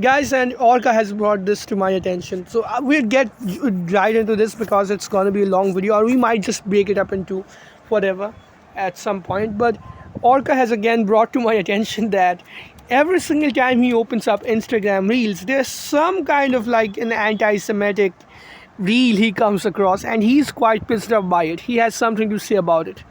Guys, and Orca has brought this to my attention. So we'll get right into this because it's going to be a long video, or we might just break it up into whatever at some point. But Orca has again brought to my attention that every single time he opens up Instagram Reels, there's some kind of like an anti Semitic reel he comes across, and he's quite pissed off by it. He has something to say about it.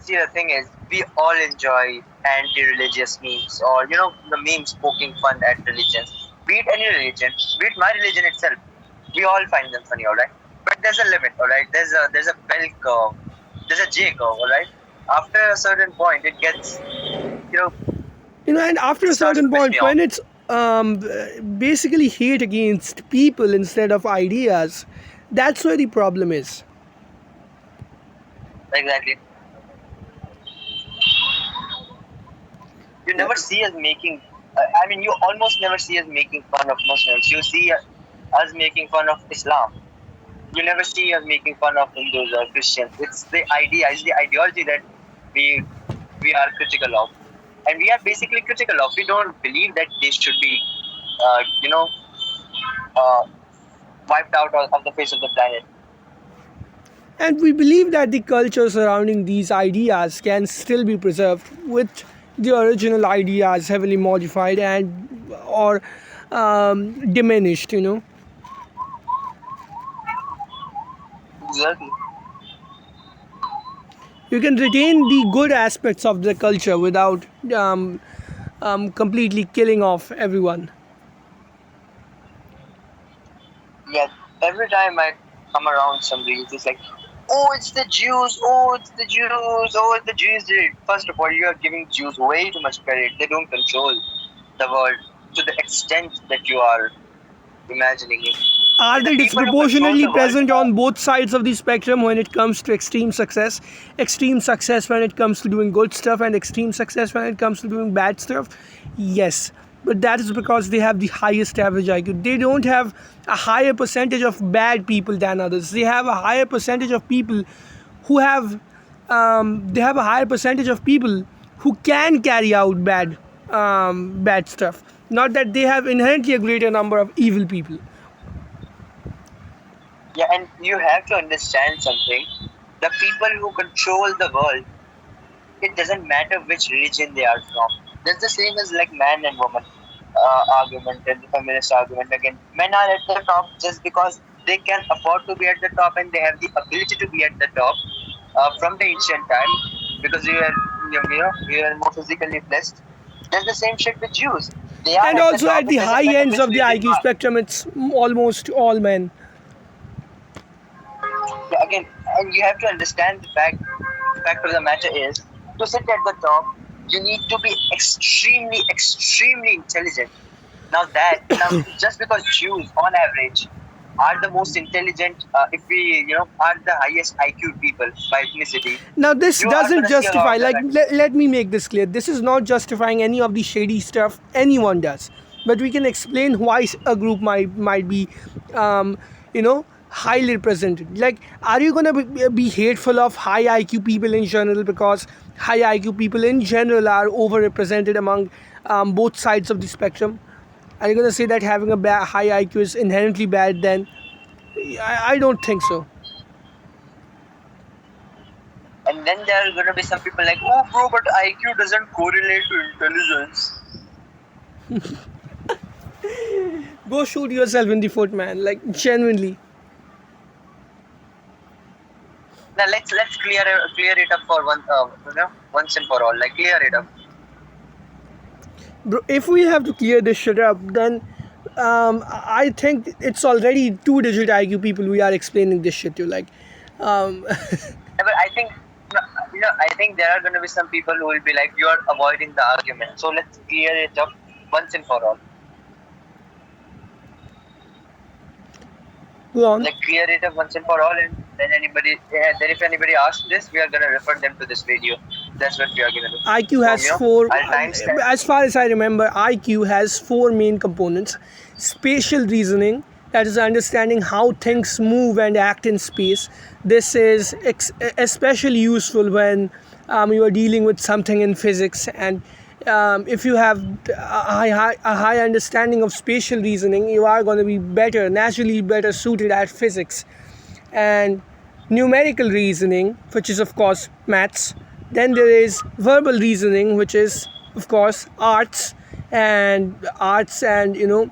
See, the thing is, we all enjoy anti-religious memes, or the memes poking fun at religions. Be it any religion, be it my religion itself, we all find them funny, alright? But there's a limit, alright? There's a bell curve, there's a J curve, alright? After a certain point, it gets, And after a starts to certain piss point, me when off. it's basically hate against people instead of ideas, that's where the problem is. Exactly. You never see us making. You almost never see us making fun of Muslims. You see us making fun of Islam. You never see us making fun of Hindus or Christians. It's the idea, it's the ideology that we we are critical of, and we are basically critical of. We don't believe that they should be, uh, you know, uh, wiped out of the face of the planet. And we believe that the culture surrounding these ideas can still be preserved with the original ideas heavily modified and or diminished. Exactly. You can retain the good aspects of the culture without completely killing off everyone. Yeah. Every time I come around some reels, it's like, oh, it's the Jews. Oh, it's the Jews. Oh, it's the Jews did it. First of all, you are giving Jews way too much credit. They don't control the world to the extent that you are imagining it. Are The they people who control disproportionately the world present on both sides of the spectrum when it comes to extreme success? Extreme success when it comes to doing good stuff, and extreme success when it comes to doing bad stuff? Yes. But that is because they have the highest average IQ. They don't have a higher percentage of bad people than others. They have a higher percentage of people who have they have a higher percentage of people who can carry out bad stuff. Not that they have inherently a greater number of evil people. Yeah, and you have to understand something. The people who control the world, it doesn't matter which religion they are from. That's the same as like man and woman argument and the feminist argument again. Men are at the top just because they can afford to be at the top and they have the ability to be at the top from the ancient time because we are more physically blessed. There's the same shit with Jews. They are And at the also top. at It the doesn't high matter ends which of the religion you IQ are. spectrum, it's almost all men. Yeah, again, and you have to understand the fact of the matter is to sit at the top you need to be extremely intelligent. Now just because Jews on average are the most intelligent, if we are the highest IQ people by ethnicity, Now, this you are going doesn't to see a lot justify, of them like, at the top. let me make this clear. This is not justifying any of the shady stuff anyone does. But we can explain why a group might be, highly represented. Like, are you going to be hateful of high IQ people in general because high IQ people in general are overrepresented among both sides of the spectrum? Are you going to say that having a high IQ is inherently bad then? I don't think so. And then there are going to be some people like, oh bro, but IQ doesn't correlate to intelligence. Go shoot yourself in the foot, man. Like, genuinely. Now let's clear it up for once and for all. Like clear it up. Bro, if we have to clear this shit up, then I think it's already 2-digit IQ people we are explaining this shit to. Like, Yeah, but I think I think there are going to be some people who will be like, you are avoiding the argument. So let's clear it up once and for all. go on. Like clear it up once and for all, and then if anybody asks this, we are going to refer them to this video. That's what we are going to do. IQ So, has four, I'll timestamp. as far as I remember, IQ has four main components: spatial reasoning, that is understanding how things move and act in space. This is especially useful when you are dealing with something in physics, and if you have a high understanding of spatial reasoning, you are going to be better, naturally better suited at physics and numerical reasoning, which is of course maths. Then there is verbal reasoning, which is of course arts and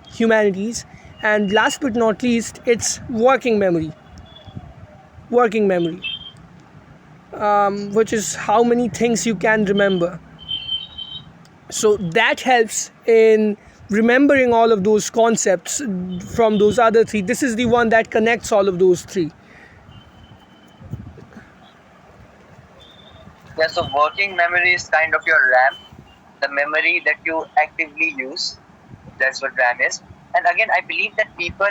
humanities. And last but not least, it's working memory, which is how many things you can remember. So that helps in remembering all of those concepts from those other three. This is the one that connects all of those three. Yeah, so working memory is kind of your RAM, the memory that you actively use. That's what RAM is. And again, I believe that people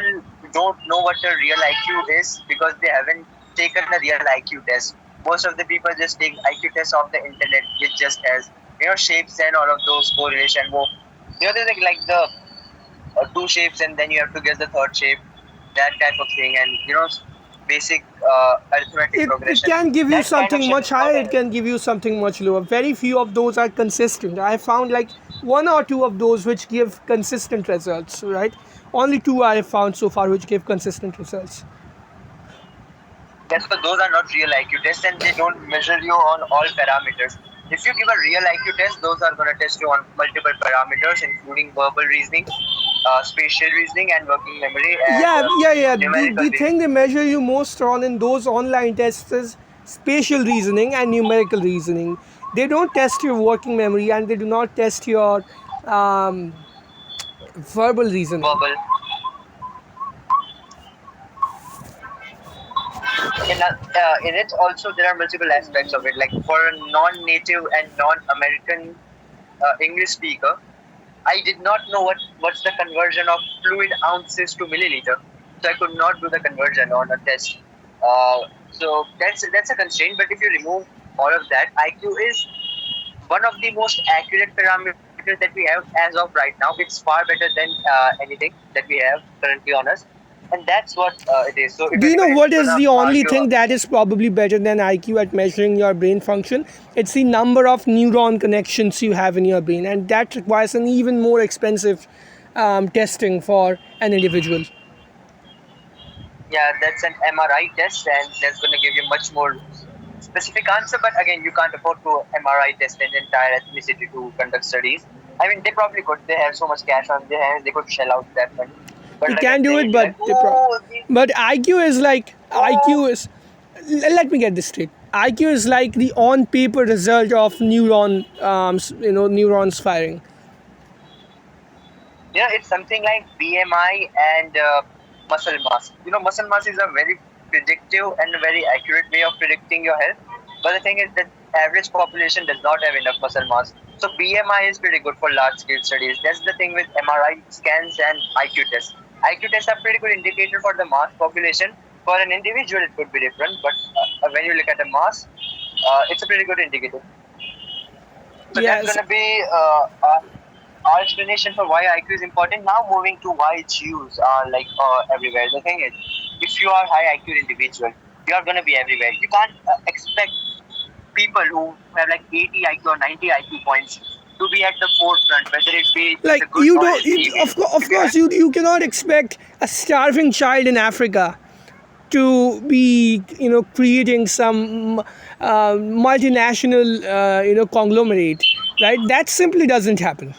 don't know what a real IQ is because they haven't taken a real IQ test. Most of the people just take IQ tests off the internet, which just has shapes and all of those correlation. There's like the two shapes, and then you have to guess the third shape, that type of thing, and basic arithmetic It progression. can give you That kind of something shit much is not higher, it there. can give you something much lower. Very few of those are consistent. I found like one or two of those which give consistent results, right? Only two I have found so far which give consistent results. Yes, but those are not real IQ tests, and they don't measure you on all parameters. If you give a real IQ test, those are going to test you on multiple parameters, including verbal reasoning, spatial reasoning, and working memory, and Yeah. numerical The thing reasoning. they measure you most on in those online tests is spatial reasoning and numerical reasoning. They don't test your working memory and they do not test your um, verbal reasoning. Verbal. In it also there are multiple aspects of it. Like for a non-native and non-American English speaker, I did not know what's the conversion of fluid ounces to milliliter, so I could not do the conversion on a test. So that's a constraint. But if you remove all of that, IQ is one of the most accurate parameters that we have as of right now. It's far better than anything that we have currently on us, and that's what it is. So if Do you know anybody is what is gonna the only argue, thing that is probably better than IQ at measuring your brain function? It's the number of neuron connections you have in your brain, and that requires an even more expensive testing for an individual. yeah, that's an MRI test, and that's going to give you much more specific answer. But again, you can't afford to MRI test an entire ethnicity to conduct studies. I mean, they probably could. They have so much cash on their hands, they could shell out that money. But You like I can do say, it, it'd be but like, oh, these, but IQ is like oh, IQ is. Let me get this straight. IQ is like the on-paper result of neurons firing. it's something like BMI and muscle mass. Muscle mass is a very predictive and a very accurate way of predicting your health. But the thing is that average population does not have enough muscle mass. So BMI is pretty good for large scale studies. That's the thing with MRI scans and IQ tests. IQ tests are pretty good indicator for the mass population. For an individual, it could be different, but when you look at the mass, it's a pretty good indicator. So that's Yes. going to be our explanation for why IQ is important. Now moving to why Jews are like everywhere. The thing is, if you are high IQ individual, you are going to be everywhere. You can't expect people who have like 80 IQ or 90 IQ points to be at the forefront, whether it be Like the good you or don't. the evil. Of course, you cannot expect a starving child in Africa to be creating some multinational conglomerate, right? That simply doesn't happen.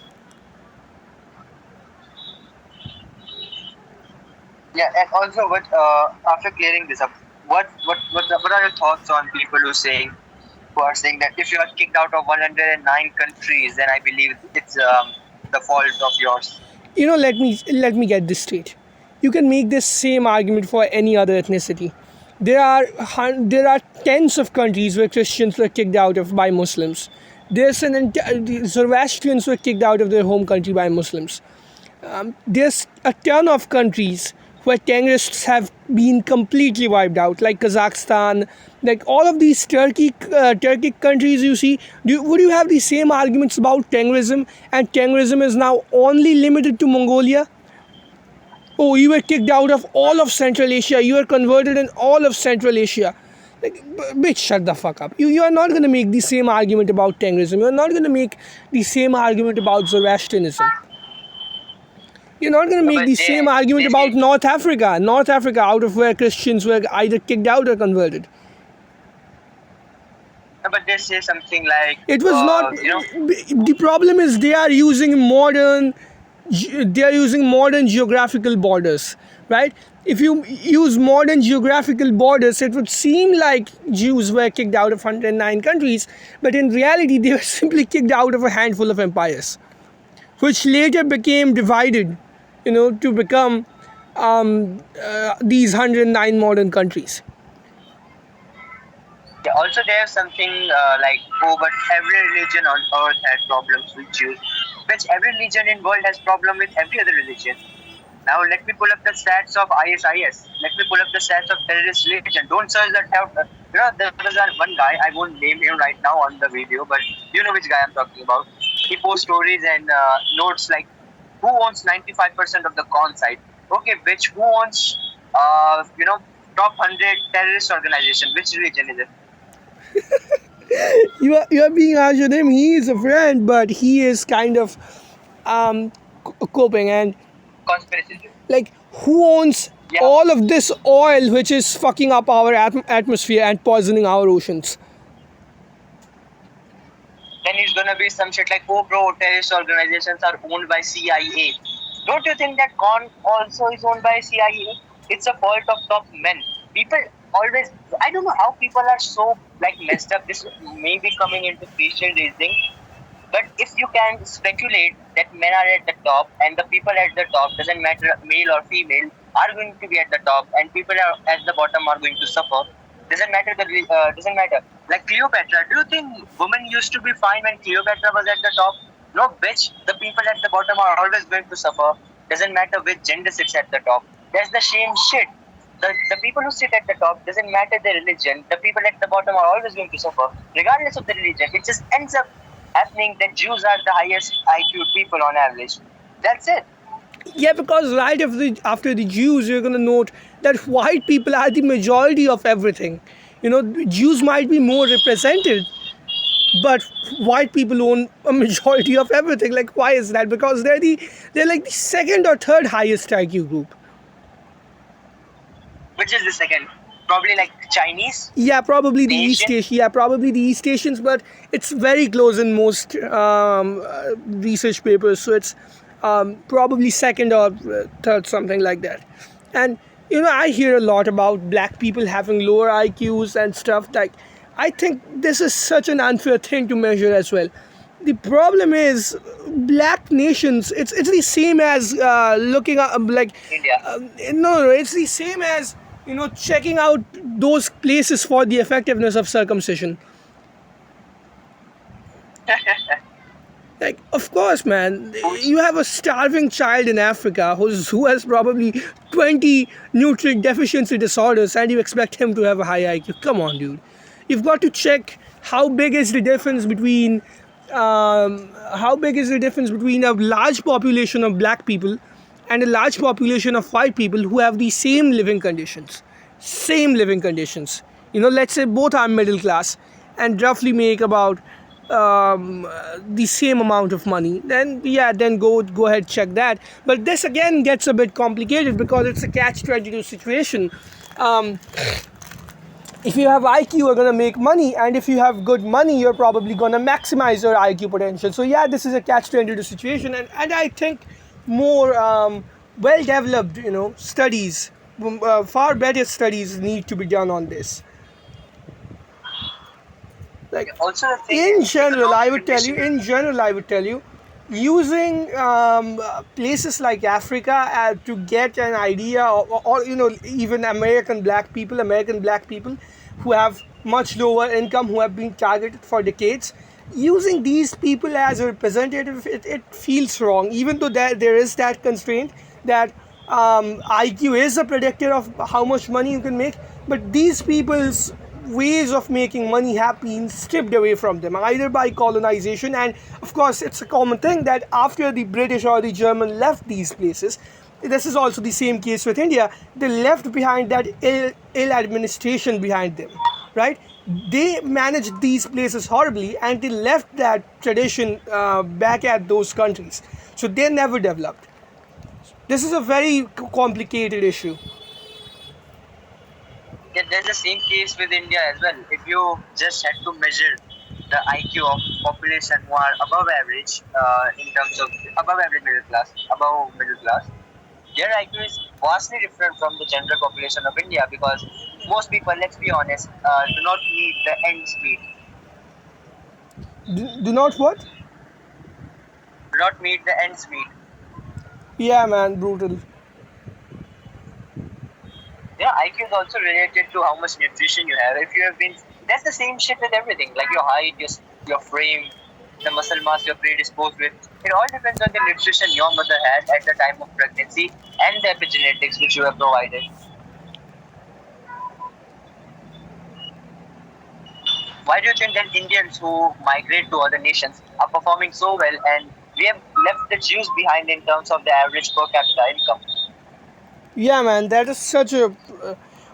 Yeah, and also, what after clearing this up, what are your thoughts on people who are saying that if you are kicked out of 109 countries, then I believe it's the fault of yours. Let me get this straight. You can make this same argument for any other ethnicity. There are tens of countries where Christians were kicked out of by Muslims. Zoroastrians were kicked out of their home country by Muslims. There's a ton of countries where terrorists have been completely wiped out, like Kazakhstan, like all of these Turkic countries. You see, would you have the same arguments about terrorism? And terrorism is now only limited to Mongolia. Oh, you were kicked out of all of Central Asia. You were converted in all of Central Asia. Like, bitch, shut the fuck up. You are not going to make the same argument about Tengrism. You are not going to make the same argument about Zoroastrianism. You're not going to No, make but the same argument they about say, North Africa. North Africa, out of where Christians were either kicked out or converted. no, but they say something like, It was not. The problem is they are using modern geographical borders, right? If you use modern geographical borders, it would seem like Jews were kicked out of 109 countries, but in reality, they were simply kicked out of a handful of empires, which later became divided, to become these 109 modern countries. yeah, also they have something like, oh, but every religion on earth had problems with Jews, which every religion in world has problem with every other religion. Now let me pull up the stats of ISIS. Let me pull up the stats of terrorist religion. Don't search that out. There was one guy, I won't name him right now on the video, but you know which guy I'm talking about. He posts stories and notes like, who owns 95% of the con site? Okay, which who owns, top 100 terrorist organization? Which religion is it? You are being harsh on him. He is a friend, but he is kind of coping. And Conspiracy theory. like, who owns Yeah. all of this oil which is fucking up our atmosphere and poisoning our oceans? Then it's gonna be some shit like, oh bro, terrorist organizations are owned by CIA. Don't you think that con also is owned by CIA? It's a fault of top men. People always, I don't know how people are so like messed up. This may be coming into facial raising, but if you can speculate that men are at the top and the people at the top, doesn't matter male or female, are going to be at the top and people are at the bottom are going to suffer. Doesn't matter. Like Cleopatra, do you think women used to be fine when Cleopatra was at the top? No, bitch. The people at the bottom are always going to suffer. Doesn't matter which gender sits at the top. That's the same shit. The people who sit at the top, doesn't matter their religion. The people at the bottom are always going to suffer, regardless of the religion. It just ends up happening that Jews are the highest IQ people on average. That's it. Yeah, because right after the Jews, you're going to note that white people are the majority of everything. Jews might be more represented, but white people own a majority of everything. Like, why is that? Because they're like the second or third highest IQ group. Which is the second? Probably like Chinese. Yeah, probably the Asian? East Asian. Yeah, probably the East Asians, but it's very close in most research papers. So it's probably second or third, something like that. And I hear a lot about black people having lower IQs and stuff. Like, I think this is such an unfair thing to measure as well. The problem is, black nations. It's the same as looking at like India. no, it's the same as checking out those places for the effectiveness of circumcision. Like, of course, man, you have a starving child in Africa who has probably 20 nutrient deficiency disorders, and you expect him to have a high IQ. Come on, dude. You've got to check how big is the difference between a large population of black people and a large population of white people who have the same living conditions. Let's say both are middle class and roughly make about the same amount of money. Then go ahead, check that. But this again gets a bit complicated because it's a catch-22 situation. If you have IQ, you're going to make money, and if you have good money, you're probably going to maximize your IQ potential. So yeah, this is a catch-22 situation, and I think more well-developed, studies, far better studies need to be done on this. Like, Also, the thing in is, general, I economic would tell you, using places like Africa to get an idea, or even American black people who have much lower income, who have been targeted for decades, using these people as a representative, it feels wrong. Even though there is that constraint that IQ is a predictor of how much money you can make, but these people's ways of making money have been stripped away from them, either by colonization, and of course it's a common thing that after the British or the German left these places, this is also the same case with India, they left behind that ill administration behind them. right? They managed these places horribly, and they left that tradition back at those countries. So they never developed. This is a very complicated issue. Yeah, there's the same case with India as well. If you just had to measure the IQ of population who are above average, in terms of above average middle class, above middle class, their IQ is vastly different from the general population of India, because most people, let's be honest, do not meet the ends meet, Do not what? do not meet the ends meet. Yeah, man, brutal. Yeah, IQ is also related to how much nutrition you have. If you have been, that's the same shit with everything, like your height, your frame, the muscle mass you're predisposed with. It all depends on the nutrition your mother had at the time of pregnancy and the epigenetics which you have provided. Why do you think that Indians who migrate to other nations are performing so well, and we have left the Jews behind in terms of the average per capita income? Yeah, man, that is such a.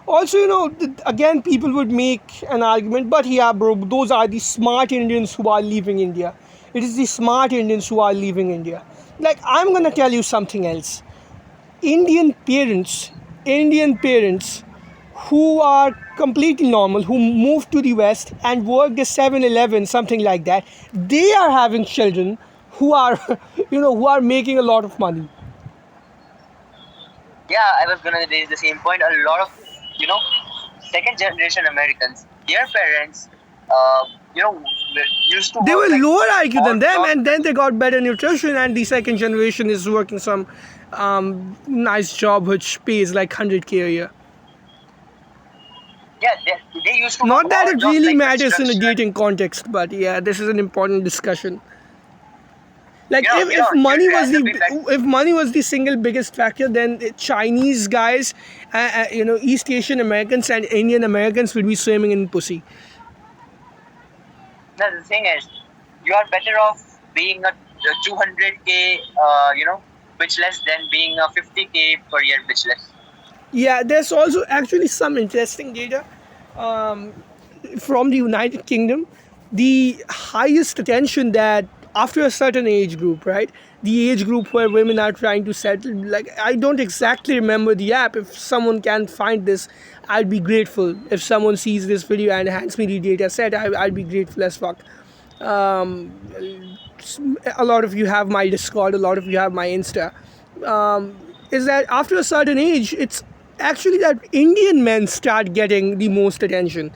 Also, again, people would make an argument, but yeah, bro, those are the smart Indians who are leaving India. It is the smart Indians who are leaving India. Like, I'm gonna tell you something else. Indian parents, Indian parents who are completely normal, who moved to the West and worked at 7-Eleven, something like that, they are having children who are, who are making a lot of money. Yeah, I was gonna raise the same point. A lot of, you know, second generation Americans, their parents, uh, you know, used to They work were like lower IQ than odd them, jobs. and then they got better nutrition, and the second generation is working some nice job which pays like 100K a year. Yeah, they used to work Not that odd it jobs really like matters in a construction. dating context, but yeah, this is an important discussion. Like if You'd money was rather the be back. if money was the single biggest factor, then Chinese guys, East Asian Americans and Indian Americans would be swimming in pussy. No, the thing is, you are better off being a 200K, bitchless than being a 50K per year bitchless. Yeah, there's also actually some interesting data um, from the United Kingdom. The highest attention that after a certain age group, right? The age group where women are trying to settle. Like, I don't exactly remember the app. If someone can find this, I'd be grateful. If someone sees this video and hands me the data set, I'd be grateful as fuck. Um, a lot of you have my Discord, a lot of you have my Insta. Is that after a certain age, it's actually that Indian men start getting the most attention.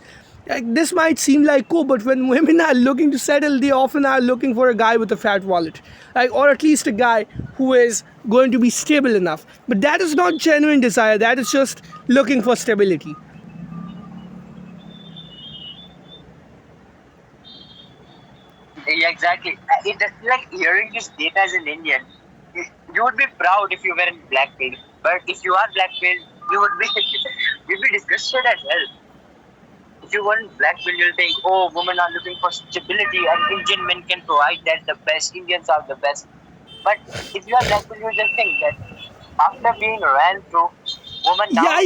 Like, this might seem like cool, but when women are looking to settle, they often are looking for a guy with a fat wallet, like, or at least a guy who is going to be stable enough. But that is not genuine desire. That is just looking for stability. Yeah, exactly. It's like hearing this data as an Indian. You would be proud if you were in black pill, but if you are black pill, you would be you'd be disgusted as hell. If you weren't black pill, you'll think, oh, women are looking for stability, and Indian men can provide that the best. Indians are the best. But if you are black pill, you just think that after being ran through, women Yeah, now want I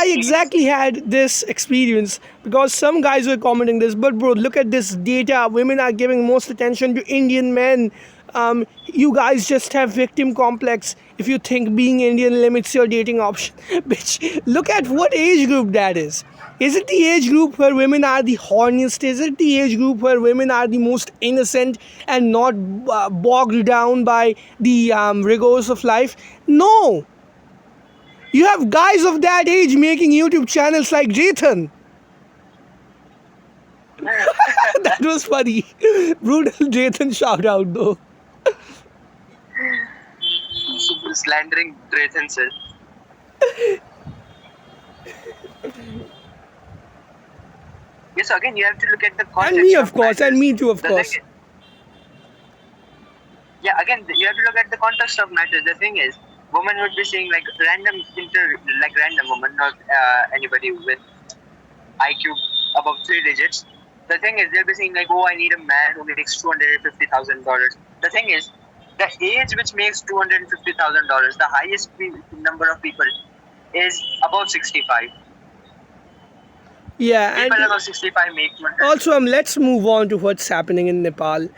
peace. exactly had this experience because some guys were commenting this. But bro, look at this data. Women are giving most attention to Indian men. You guys just have victim complex if you think being Indian limits your dating option. Bitch, look at what age group that is. Is it the age group where women are the horniest? Is it the age group where women are the most innocent and not bogged down by the rigors of life? No, you have guys of that age making YouTube channels like Jathan. That was funny. Brutal Jathan shout out though. Slandering traits himself. Yes, again, you have to look at the And me, context of of course, and matters. me too, of The thing course. is, yeah, again, you have to look at the context of matters. The thing is, women would be saying like like random woman, not anybody with IQ above 3 digits. The thing is, they'll be saying like, oh, I need a man who makes $250,000. The thing is, the age which makes $250,000, the highest number of people is about 65. Yeah, People and above 65 make more than also, let's move on to what's happening in Nepal.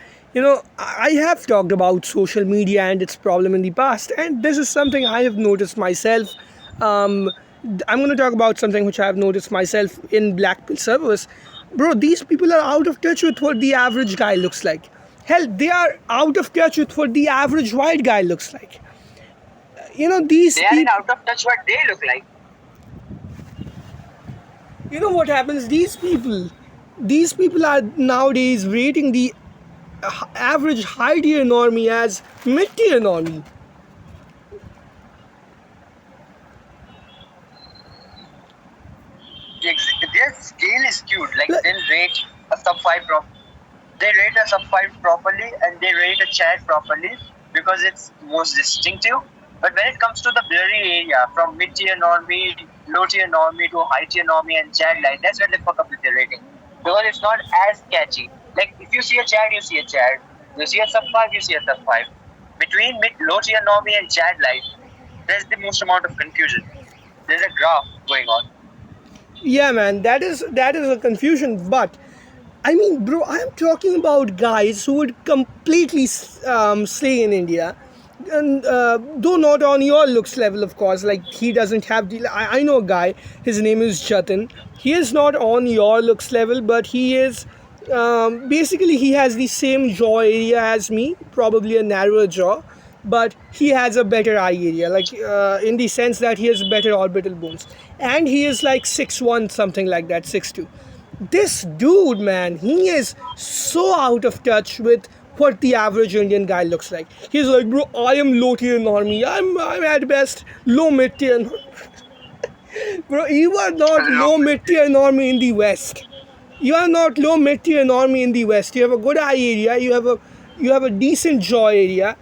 I have talked about social media and its problem in the past, and this is something I have noticed myself. Um, I'm going to talk about something which I have noticed myself in Black Pill servers. Bro, these people are out of touch with what the average guy looks like. Hell, they are out of touch with what the average white guy looks like. These they are in people. out of touch what they look like. You know what happens? These people are nowadays rating the average high tier normie as mid tier normie. Their scale is skewed. Like Like, they'll rate a sub 5 they rate a sub 5 properly and they rate a chat properly because it's most distinctive. But when it comes to the blurry area from mid tier normie, low tier normie to high tier normie and chat line, that's where they fuck up with the rating. Because it's not as catchy. Like if you see a chat, you see a chat. You see a sub 5, you see a sub 5. Between mid low tier normie and chat line, there's the most amount of confusion. There's a graph going on. yeah, man, that is a confusion. But I mean, bro, I'm talking about guys who would completely slay in India, and though not on your looks level, of course. Like he doesn't have the. I know a guy. His name is Jatin. He is not on your looks level, but he is. Basically, he has the same jaw area as me, probably a narrower jaw, but he has a better eye area, like in the sense that he has better orbital bones, and he is like 6'1", something like that, 6'2". This dude, man, he is so out of touch with what the average Indian guy looks like. He's like, bro, I am low tier normie. I'm at best low mid tier. Bro, you are not Low low mid tier normie in the West. You are not low mid tier normie in the West. You have a good eye area. You have a decent jaw area.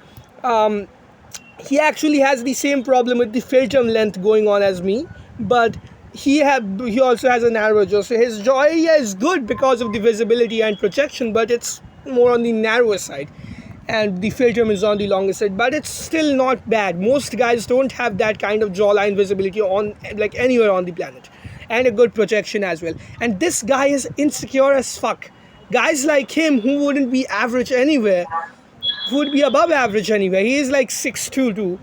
He actually has the same problem with the filtrum length going on as me, but he also has a narrow jaw. So his jaw area is good because of the visibility and projection, but it's more on the narrower side, and the filtrum is on the longer side. But it's still not bad. Most guys don't have that kind of jawline visibility on like anywhere on the planet, and a good projection as well. And this guy is insecure as fuck. Guys like him who wouldn't be average anywhere would be above average anyway. He is like 6'2", too.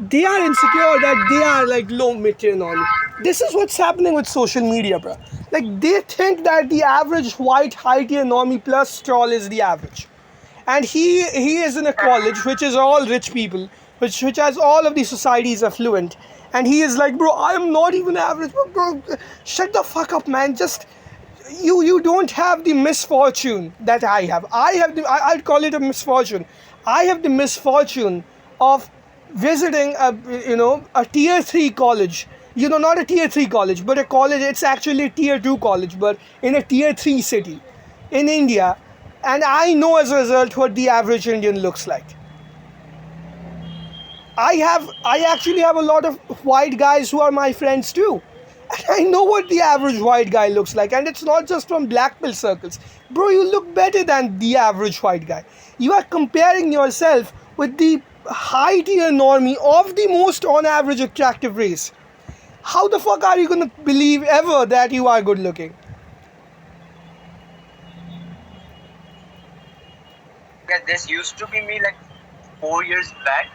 They are insecure that they are like low mid tier normie. This is what's happening with social media, bro. Like they think that the average white high tier normie plus troll is the average, and he is in a college which is all rich people, which has all of the societies affluent, and he is like, bro, I am not even average. Bro, shut the fuck up, man. Just you don't have the misfortune that I have. I'd call it a misfortune. I have the misfortune of visiting a tier 3 college. Not a tier 3 college, but a college. It's actually a tier 2 college, but in a tier 3 city in India, and I know as a result what the average Indian looks like. I actually have a lot of white guys who are my friends too. And I know what the average white guy looks like, and it's not just from black pill circles. Bro, you look better than the average white guy. You are comparing yourself with the high tier normie of the most on average attractive race. How the fuck are you gonna believe ever that you are good looking? Yeah, this used to be me like 4 years back.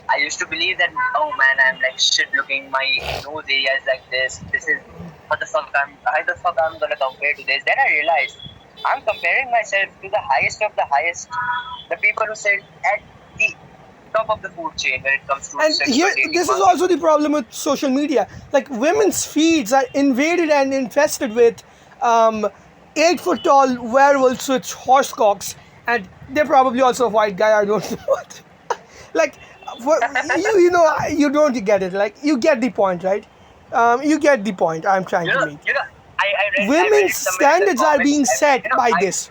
I used to believe that, oh man, I'm like shit looking, my nose area is like this. This is how the fuck I'm gonna compare to this. Then I realized I'm comparing myself to the highest of the highest, the people who sit at the top of the food chain when it comes to And sexual here, dating this is market. also the problem with social media. Like women's feeds are invaded and infested with 8 foot tall werewolves with horse cocks, and they're probably also a white guy. I don't know what. Like, you don't get it. Like, you get the point, right? You get the point I'm trying You to know, make. you know, I read Women's it somewhere in the standards are comments. being set by this.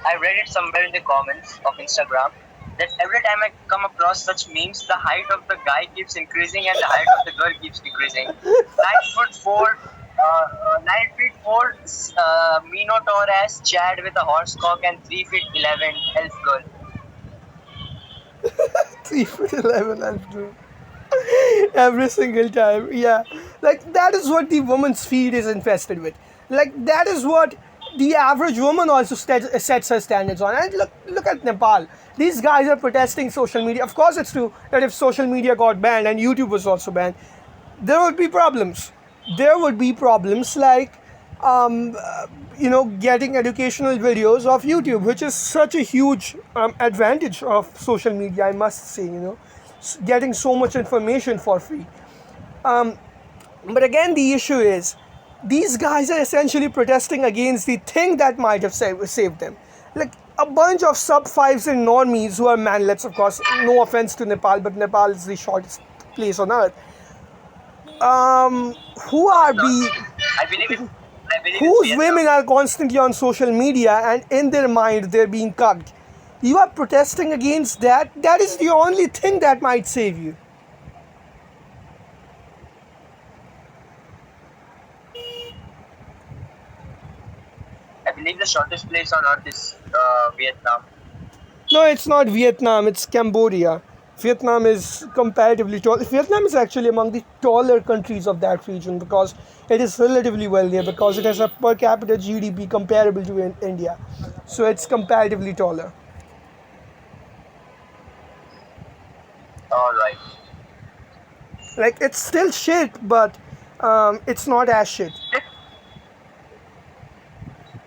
I read it somewhere in the comments of Instagram that every time I come across such memes, the height of the guy keeps increasing and the height of the girl keeps decreasing. 9'4", 9'4", Minotaur as Chad with a horse cock and 3'11" elf girl. 3'11" I'll do every single time. Yeah, Like that is what the woman's feed is infested with. Like that is what the average woman also sets her standards on. And look at Nepal. These guys are protesting social media. Of course, it's true that if social media got banned and YouTube was also banned, there would be problems. There would be problems like, getting educational videos off YouTube, which is such a huge advantage of social media, I must say, getting so much information for free. But again, the issue is these guys are essentially protesting against the thing that might have saved them. Like a bunch of sub fives and normies who are manlets, of course, no offense to Nepal, but Nepal is the shortest place on earth. Who are No, be I believe it. I believe it's whose Vietnam. women are constantly on social media and in their mind they're being cucked. You are protesting against that. That is the only thing that might save you. I believe the shortest place on earth is Vietnam. No, it's not Vietnam, it's Cambodia. Vietnam is comparatively tall. Vietnam is actually among the taller countries of that region because it is relatively wealthier, because it has a per capita GDP comparable to India. So it's comparatively taller. All right. Like it's still shit, but it's not as shit.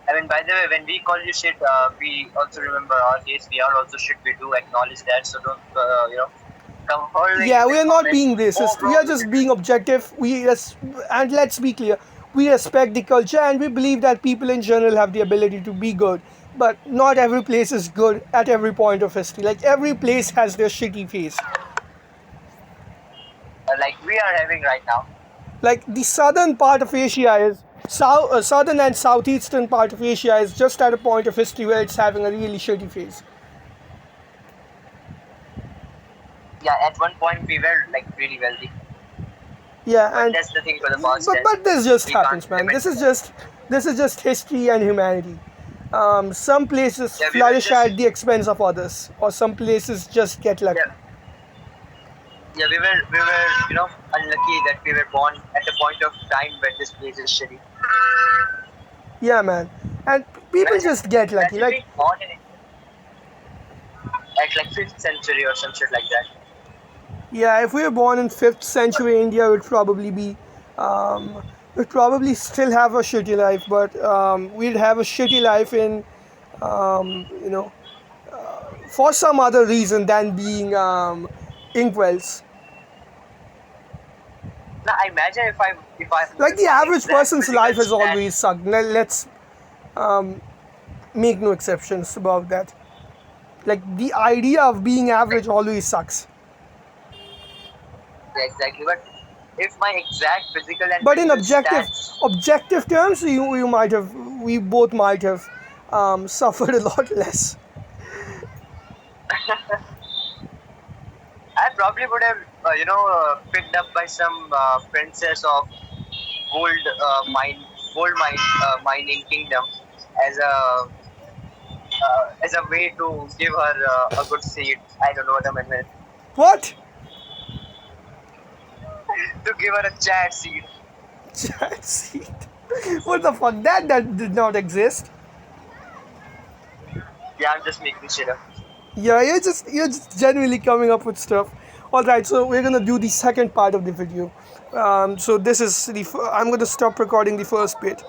I mean, by the way, when we call you shit, we also remember our case. We are also shit. We do acknowledge that. So don't, come hurling Yeah, in we the are not comments. being Oh, racist. We bro, are just being objective. And let's be clear, we respect the culture and we believe that people in general have the ability to be good. But not every place is good at every point of history. Like every place has their shitty phase. like we are having right now. Like the southern part of Asia is southern and southeastern part of Asia is just at a point of history where it's having a really shitty phase. Yeah, at one point we were like really wealthy, Yeah, but and that's the thing for the past. but this just We can't happens, man. limit. This is just history and humanity. Some places Yeah, we were flourish just at the expense of others, or some places just get lucky. yeah, yeah. We were unlucky that we were born at a point of time when this place is shitty. Yeah, man. And people Imagine, just get lucky. imagine Like, being born in at like 5th century or some shit like that. yeah, if we were born in 5th century India, we'd probably still have a shitty life, but we'd have a shitty life in, um, you know, for some other reason than being inkwells. Now imagine if I Like the my average exact person's physical life has stat. always sucked. Let's make no exceptions about that. Like the idea of being average always sucks. Yeah, exactly. But if my exact physical and But in mental objective stats, objective terms, we both might have suffered a lot less. I probably would have picked up by some princess of gold mining kingdom as a way to give her a good seed. I don't know what I meant. What? To give her a chat seed. Chat seat. What the fuck? That did not exist. Yeah, I'm just making shit up. Yeah, you're just genuinely coming up with stuff. All right, so we're gonna do the second part of the video. So this is I'm gonna stop recording the first bit.